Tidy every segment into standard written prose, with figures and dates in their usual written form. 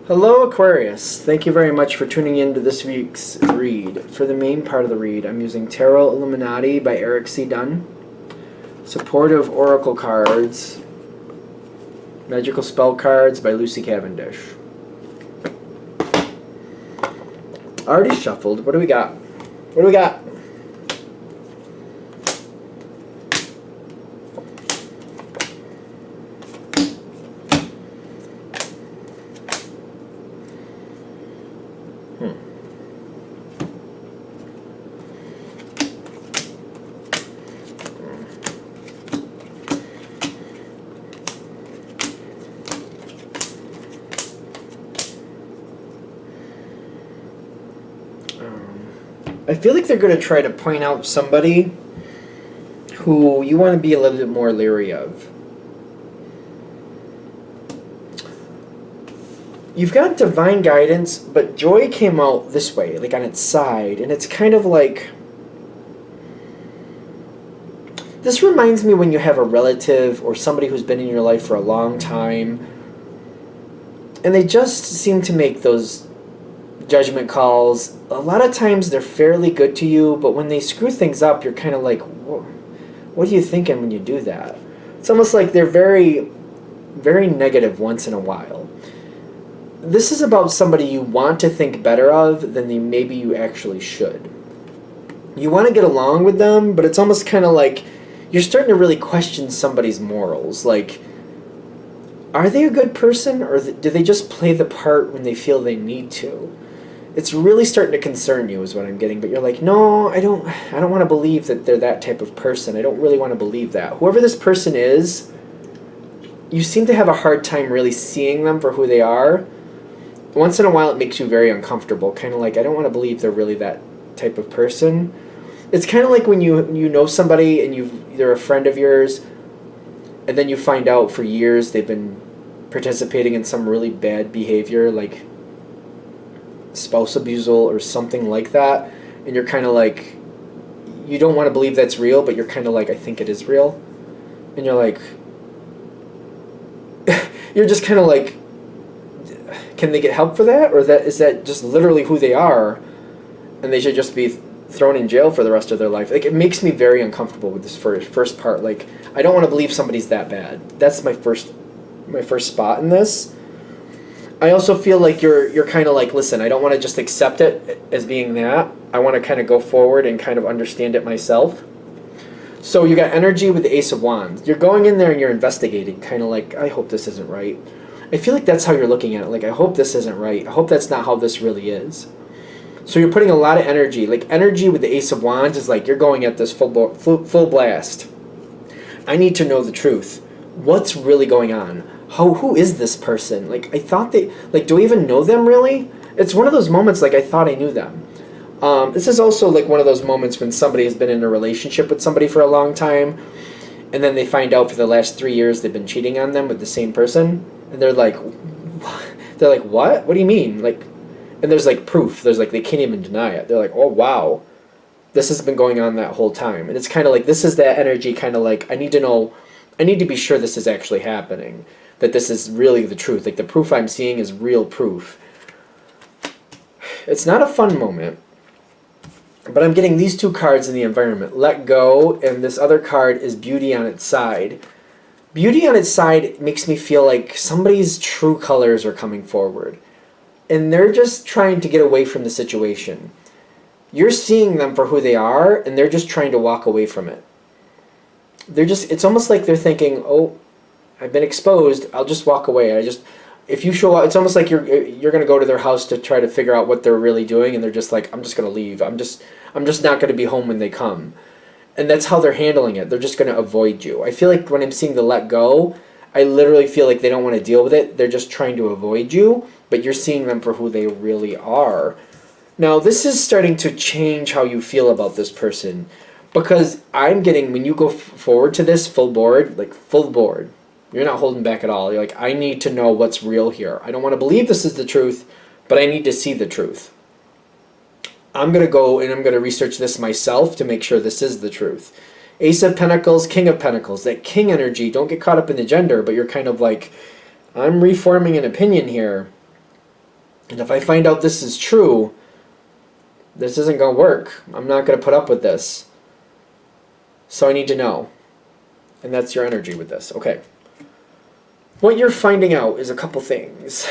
Hello, Aquarius. Thank you very much for tuning in to this week's read. For the main part of the read, I'm using Tarot Illuminati by Eric C. Dunn, Supportive Oracle Cards, Magical Spell Cards by Lucy Cavendish. Already shuffled. What do we got? What do we got? I feel like they're going to try to point out somebody who you want to be a little bit more leery of. You've got divine guidance, but joy came out this way, like on its side, and it's kind of like... This reminds me when you have a relative or somebody who's been in your life for a long time, and they just seem to make those judgment calls. A lot of times they're fairly good to you, but when they screw things up, you're kind of like, what are you thinking when you do that? It's almost like they're very, very negative once in a while. This is about somebody you want to think better of than maybe you actually should. You want to get along with them, but it's almost kind of like you're starting to really question somebody's morals. Like, are they a good person, or do they just play the part when they feel they need to? It's really starting to concern you is what I'm getting, but you're like, no, I don't want to believe that they're that type of person. I don't really want to believe that. Whoever this person is, you seem to have a hard time really seeing them for who they are. Once in a while it makes you very uncomfortable, kind of like, I don't want to believe they're really that type of person. It's kind of like when you know somebody and they're a friend of yours, and then you find out for years they've been participating in some really bad behavior, like spouse abuse or something like that, and you're kind of like, you don't want to believe that's real, but you're kind of like, I think it is real, and you're like, you're just kind of like, can they get help for that, or is that just literally who they are, and they should just be thrown in jail for the rest of their life? Like, it makes me very uncomfortable with this first part. Like, I don't want to believe somebody's that bad. That's my first spot in this. I also feel like you're kind of like, listen, I don't want to just accept it as being that. I want to kind of go forward and kind of understand it myself. So you got energy with the Ace of Wands. You're going in there and you're investigating, kind of like, I hope this isn't right. I feel like that's how you're looking at it. Like, I hope this isn't right. I hope that's not how this really is. So you're putting a lot of energy. Like, energy with the Ace of Wands is like, you're going at this full blast. I need to know the truth. What's really going on? Who is this person? Like, I thought do I even know them really? It's one of those moments like I thought I knew them. This is also like one of those moments when somebody has been in a relationship with somebody for a long time, and then they find out for the last 3 years they've been cheating on them with the same person, and they're like, what? What do you mean? Like, and there's like proof. There's like, they can't even deny it. They're like, oh wow, this has been going on that whole time. And it's kind of like, this is that energy, kind of like, I need to be sure this is actually happening, that this is really the truth. Like, the proof I'm seeing is real proof. It's not a fun moment, but I'm getting these two cards in the environment. Let go, and this other card is Beauty on its side. Beauty on its side makes me feel like somebody's true colors are coming forward, and they're just trying to get away from the situation. You're seeing them for who they are, and they're just trying to walk away from it. It's almost like they're thinking, oh, I've been exposed, I'll just walk away. If you show up, it's almost like you're going to go to their house to try to figure out what they're really doing, and they're just like, I'm just going to leave. I'm just not going to be home when they come. And that's how they're handling it. They're just going to avoid you. I feel like when I'm seeing the let go, I literally feel like they don't want to deal with it. They're just trying to avoid you, but you're seeing them for who they really are. Now, this is starting to change how you feel about this person, because I'm getting, when you go forward to this full board, you're not holding back at all. You're like, I need to know what's real here. I don't want to believe this is the truth, but I need to see the truth. I'm going to go and I'm going to research this myself to make sure this is the truth. Ace of Pentacles, King of Pentacles. That king energy, don't get caught up in the gender, but you're kind of like, I'm reforming an opinion here. And if I find out this is true, this isn't going to work. I'm not going to put up with this. So I need to know. And that's your energy with this. Okay. What you're finding out is a couple things.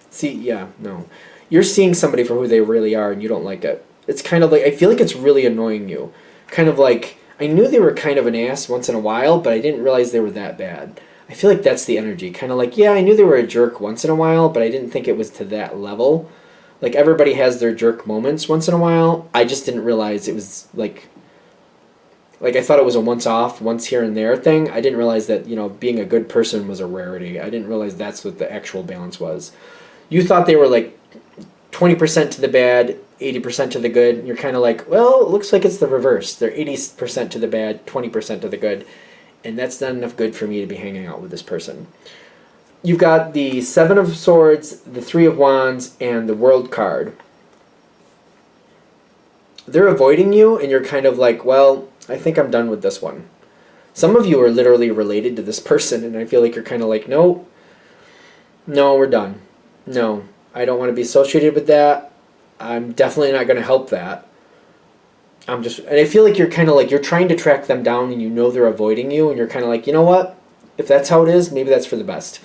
See, yeah, no. You're seeing somebody for who they really are and you don't like it. It's kind of like, I feel like it's really annoying you. Kind of like, I knew they were kind of an ass once in a while, but I didn't realize they were that bad. I feel like that's the energy. Kind of like, yeah, I knew they were a jerk once in a while, but I didn't think it was to that level. Like, everybody has their jerk moments once in a while. I just didn't realize it was like I thought it was a once off, once here and there thing. I didn't realize that, being a good person was a rarity. I didn't realize that's what the actual balance was. You thought they were like 20% to the bad, 80% to the good. And you're kind of like, well, it looks like it's the reverse. They're 80% to the bad, 20% to the good. And that's not enough good for me to be hanging out with this person. You've got the Seven of Swords, the Three of Wands, and the World card. They're avoiding you, and you're kind of like, well, I think I'm done with this one. Some of you are literally related to this person, and I feel like you're kind of like, no, we're done. No, I don't want to be associated with that. I'm definitely not going to help that. And I feel like you're kind of like, you're trying to track them down, and you know they're avoiding you, and you're kind of like, you know what? If that's how it is, maybe that's for the best.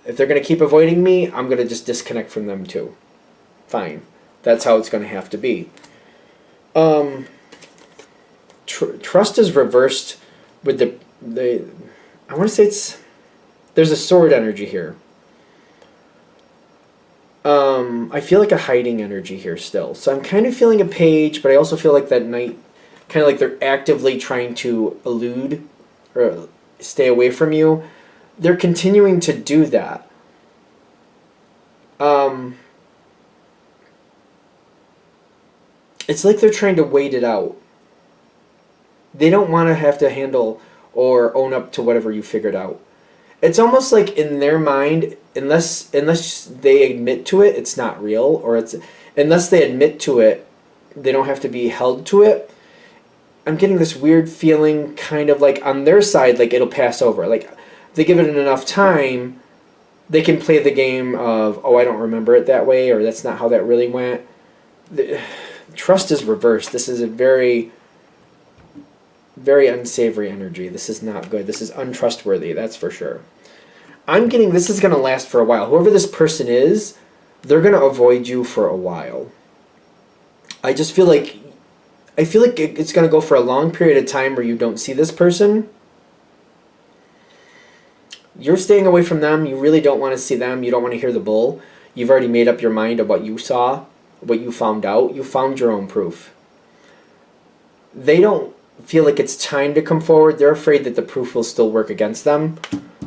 If they're going to keep avoiding me, I'm going to just disconnect from them too. Fine. That's how it's going to have to be. Trust is reversed with the I want to say there's a sword energy here. I feel like a hiding energy here still. So I'm kind of feeling a page, but I also feel like that knight, kind of like they're actively trying to elude or stay away from you. They're continuing to do that. It's like they're trying to wait it out. They don't want to have to handle or own up to whatever you figured out. It's almost like in their mind, unless they admit to it, it's not real, or unless they admit to it, they don't have to be held to it. I'm getting this weird feeling, kind of like on their side, like it'll pass over. Like if they give it enough time, they can play the game of, oh, I don't remember it that way, or that's not how that really went. Trust is reversed. This is a very, very unsavory energy. This is not good. This is untrustworthy, that's for sure. I'm getting this is going to last for a while. Whoever this person is, they're going to avoid you for a while. I feel like it's going to go for a long period of time where you don't see this person. You're staying away from them. You really don't want to see them. You don't want to hear the bull. You've already made up your mind of what you saw, what you found out. You found your own proof. They don't feel like it's time to come forward. They're afraid that the proof will still work against them.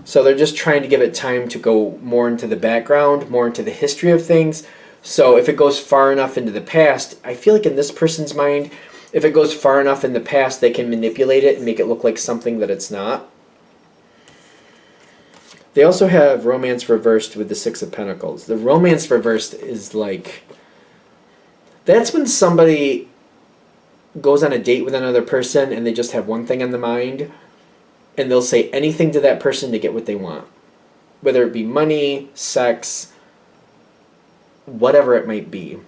So they're just trying to give it time to go more into the background, more into the history of things. So if it goes far enough into the past, I feel like in this person's mind, if it goes far enough in the past, they can manipulate it and make it look like something that it's not. They also have romance reversed with the Six of Pentacles. The romance reversed is like, that's when somebody goes on a date with another person and they just have one thing on the mind, and they'll say anything to that person to get what they want. Whether it be money, sex, whatever it might be.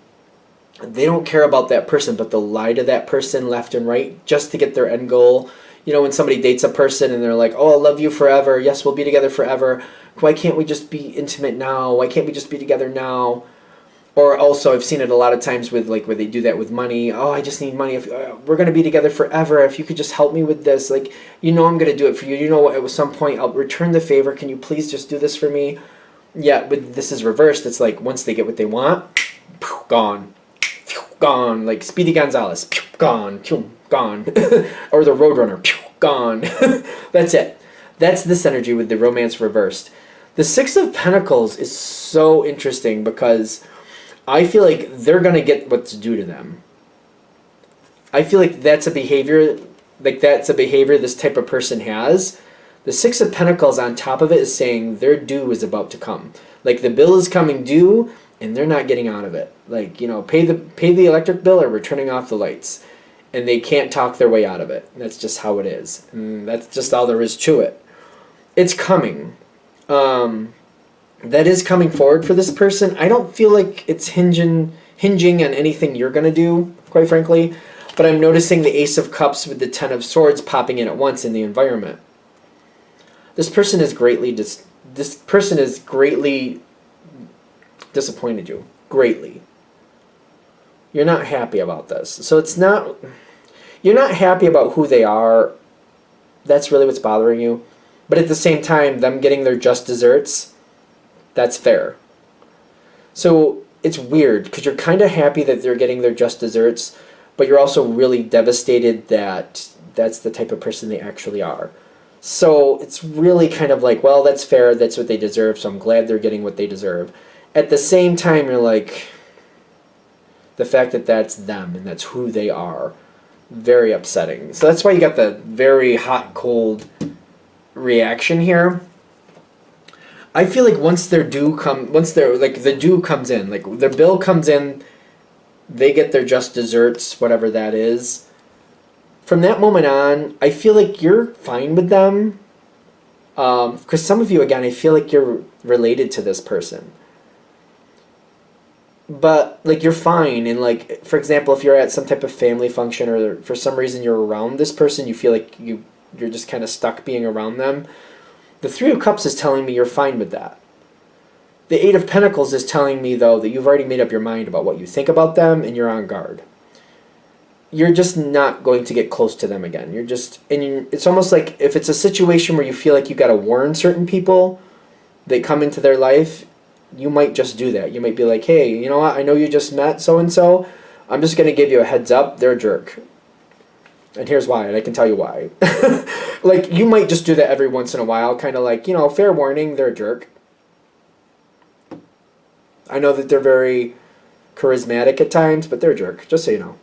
They don't care about that person, but they'll lie to that person left and right just to get their end goal. You know, when somebody dates a person and they're like, oh, I'll love you forever. Yes, we'll be together forever. Why can't we just be intimate now? Why can't we just be together now? Or also, I've seen it a lot of times with like where they do that with money. Oh, I just need money. If we're gonna be together forever, if you could just help me with this, like, you know, I'm gonna do it for you. You know, at some point I'll return the favor. Can you please just do this for me? Yeah, but this is reversed. It's like once they get what they want, gone, gone. Like Speedy Gonzalez, gone, gone, or the Roadrunner, gone. That's it. That's this energy with the romance reversed. The Six of Pentacles is so interesting because I feel like they're going to get what's due to them. I feel like that's a behavior this type of person has. The Six of Pentacles on top of it is saying their due is about to come. Like the bill is coming due and they're not getting out of it. Like, you know, pay the electric bill or we're turning off the lights. And they can't talk their way out of it. That's just how it is. And that's just all there is to it. It's coming. that is coming forward for this person. I don't feel like it's hinging on anything you're going to do, quite frankly. But I'm noticing the Ace of Cups with the Ten of Swords popping in at once in the environment. This person has greatly disappointed you. Greatly. You're not happy about this. So you're not happy about who they are. That's really what's bothering you. But at the same time, them getting their just desserts, that's fair. So it's weird because you're kind of happy that they're getting their just desserts, but you're also really devastated that that's the type of person they actually are. So it's really kind of like, well, that's fair. That's what they deserve. So I'm glad they're getting what they deserve. At the same time, you're like, the fact that that's them and that's who they are, very upsetting. So that's why you got the very hot, cold reaction here. I feel like once the due comes in, like their bill comes in, they get their just desserts, whatever that is. From that moment on, I feel like you're fine with them. Because some of you, again, I feel like you're related to this person. But, like, you're fine. And, like, for example, if you're at some type of family function or for some reason you're around this person, you feel like you're just kind of stuck being around them. The Three of Cups is telling me you're fine with that. The Eight of Pentacles is telling me, though, that you've already made up your mind about what you think about them and you're on guard. You're just not going to get close to them again. It's almost like if it's a situation where you feel like you got to warn certain people that come into their life, you might just do that. You might be like, hey, you know what? I know you just met so-and-so. I'm just going to give you a heads up. They're a jerk. And here's why, and I can tell you why. Like, you might just do that every once in a while, kind of like, fair warning, they're a jerk. I know that they're very charismatic at times, but they're a jerk, just so you know.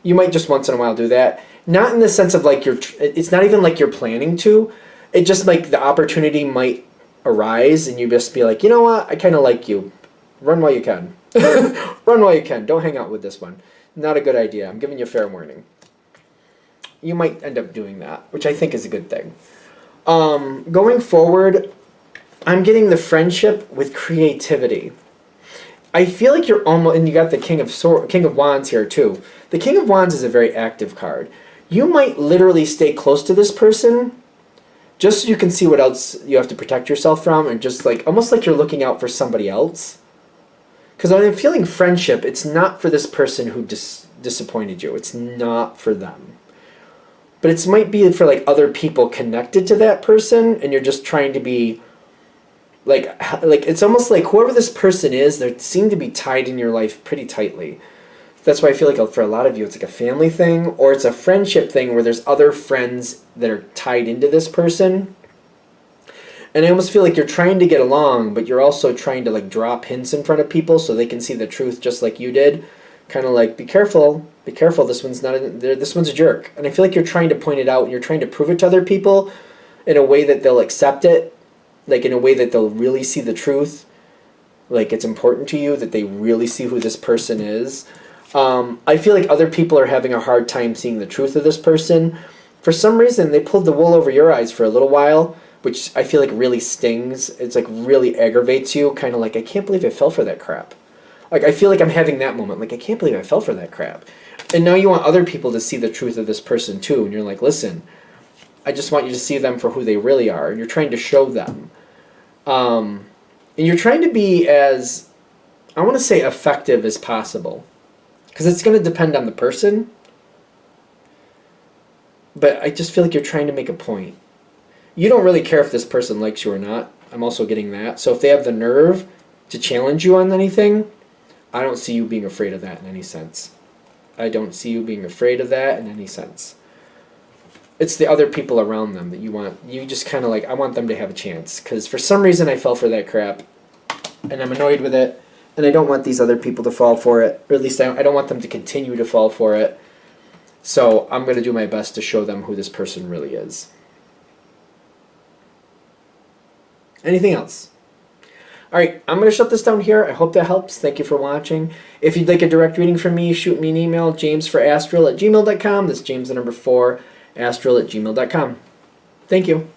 You might just once in a while do that. Not in the sense of like it's not even like you're planning to. It just like the opportunity might arise and you just be like, you know what? I kind of like you. Run while you can. Run while you can. Don't hang out with this one. Not a good idea. I'm giving you a fair warning. You might end up doing that, which I think is a good thing. Going forward, I'm getting the friendship with creativity. I feel like you're almost, and you got the King of Wands here too. The King of Wands is a very active card. You might literally stay close to this person just so you can see what else you have to protect yourself from, and just like almost like you're looking out for somebody else. Because when I'm feeling friendship, it's not for this person who disappointed you. It's not for them. But it might be for like other people connected to that person, and you're just trying to be like it's almost like whoever this person is, they seem to be tied in your life pretty tightly. That's why I feel like for a lot of you, it's like a family thing, or it's a friendship thing where there's other friends that are tied into this person. And I almost feel like you're trying to get along, but you're also trying to like drop hints in front of people so they can see the truth just like you did. Kind of like, be careful, this one's this one's a jerk. And I feel like you're trying to point it out and you're trying to prove it to other people in a way that they'll accept it, like in a way that they'll really see the truth. Like it's important to you that they really see who this person is. I feel like other people are having a hard time seeing the truth of this person. For some reason, they pulled the wool over your eyes for a little while, which I feel like really stings. It's like really aggravates you. Kind of like, I can't believe I fell for that crap. Like, I feel like I'm having that moment. Like, I can't believe I fell for that crap. And now you want other people to see the truth of this person too. And you're like, listen, I just want you to see them for who they really are. And you're trying to show them. And you're trying to be as, I want to say, effective as possible. Because it's going to depend on the person. But I just feel like you're trying to make a point. You don't really care if this person likes you or not. I'm also getting that. So if they have the nerve to challenge you on anything, I don't see you being afraid of that in any sense. I don't see you being afraid of that in any sense. It's the other people around them that you want. You just kind of like, I want them to have a chance. Because for some reason I fell for that crap. And I'm annoyed with it. And I don't want these other people to fall for it. Or at least I don't want them to continue to fall for it. So I'm going to do my best to show them who this person really is. Anything else? Alright, I'm going to shut this down here. I hope that helps. Thank you for watching. If you'd like a direct reading from me, shoot me an email, jamesforastral@gmail.com. That's James the number 4, astral@gmail.com. Thank you.